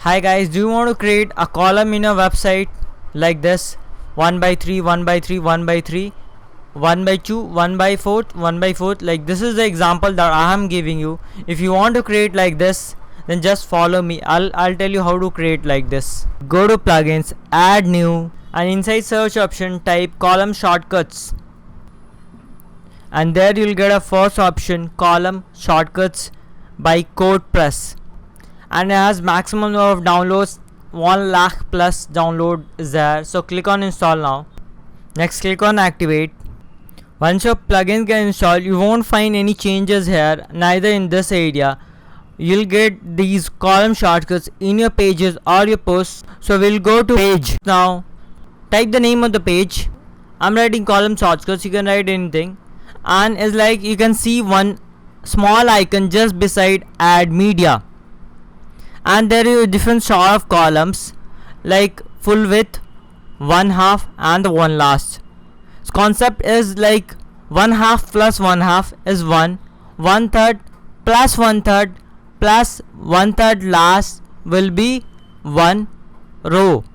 Hi guys, do you want to create a column in a website like this? 1 by 3, 1 by 3, 1 by 3, 1 by 2, 1 by 4, 1 by 4. Like this is the example that I am giving you. If you want to create like this, then just follow me. I'll tell you how to create like this. Go to plugins, add new, and inside search option type column shortcuts. And there you'll get a first option, column shortcuts by CodePress. And it has maximum number of downloads, 1 lakh plus download is there. So click on install now. Next click on activate. Once your plugin get installed, you won't find any changes here, neither in this area. You'll get these column shortcuts in your pages or your posts. So we'll go to page now. Type the name of the page. I'm writing column shortcuts, you can write anything. And it's like you can see one small icon just beside add media. And there are different sort of columns like full width, 1/2 and the one last. So concept is like 1/2 plus 1/2 is 1, 1/3 plus 1/3 plus 1/3 last will be 1 row,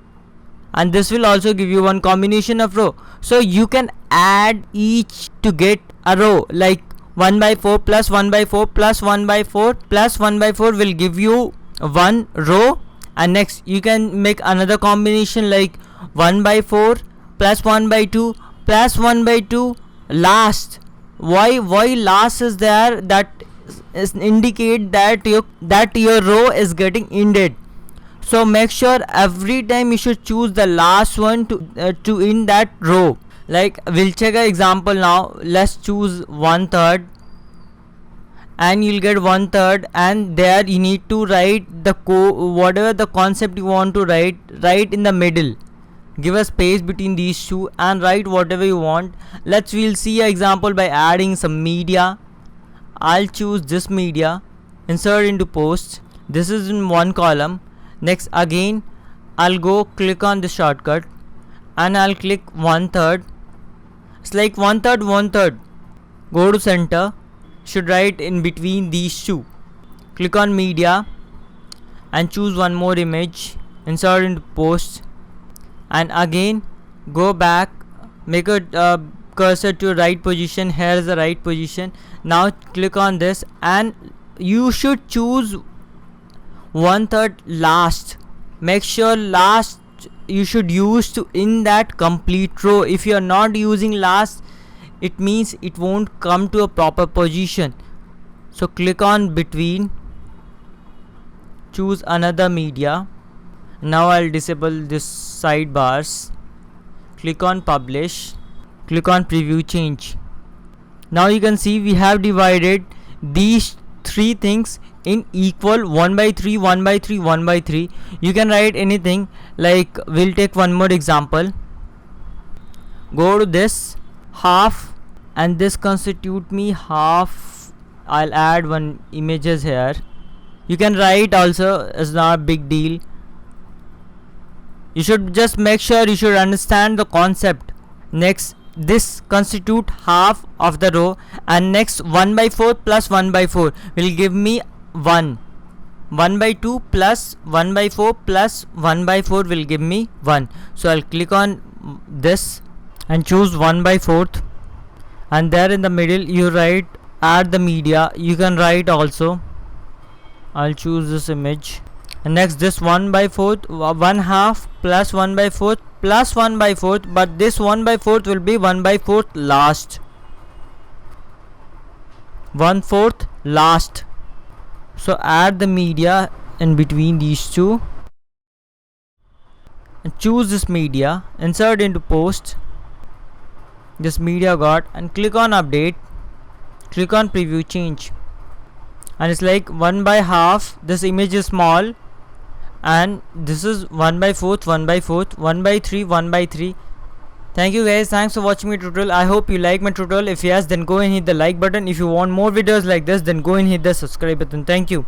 and this will also give you one combination of row. So you can add each to get a row, like 1 by 4 plus 1 by 4 plus 1 by 4 plus 1 by 4 will give you one row. And next you can make another combination like 1 by 4 plus 1 by 2 plus 1 by 2 last. Why last is there? That is indicate that your row is getting ended. So make sure every time you should choose the last one to end that row. Like we'll check an example now. Let's choose 1/3, and you'll get 1/3, and there you need to write the whatever the concept you want to write in the middle. Give a space between these two and write whatever you want. We'll see an example by adding some media. I'll choose this media, insert into post. This is in one column. Next again I'll go click on the shortcut and I'll click 1/3. It's like 1/3 1/3. Go to center, should write in between these two. Click on media and choose one more image, insert into post, and again go back, make a cursor to right position. Here is the right position. Now click on this and you should choose 1/3 last. Make sure last you should use to in that complete row. If you are not using last, it means it won't come to a proper position. So click on between, choose another media. Now I'll disable this sidebars. Click on publish, click on preview change. Now you can see we have divided these three things in equal 1 by 3, 1 by 3, 1 by 3. You can write anything, like we'll take one more example. Go to this half, and this constitute me half. I'll add one images here. You can write also, it's not a big deal. You should just make sure you should understand the concept. Next, this constitute half of the row, and next 1 by 4 plus 1 by 4 will give me 1. 1 by 2 plus 1 by 4 plus 1 by 4 will give me 1. So I'll click on this and choose 1 by 4th, and there in the middle you write add the media. You can write also. I'll choose this image, and next this 1 by 4th, 1/2 plus 1 by 4th plus 1 by 4th, but this 1 by 4th will be 1 by 4th last, 1/4 last. So add the media in between these two and choose this media, insert into post. This media got, and click on update, click on preview change, and it's like 1 by half. This image is small, and this is 1 by 4th, 1 by 4th, 1 by 3, 1 by 3. Thank you guys, thanks for watching my tutorial. I hope you like my tutorial. If yes, then go and hit the like button. If you want more videos like this, then go and hit the subscribe button. Thank you.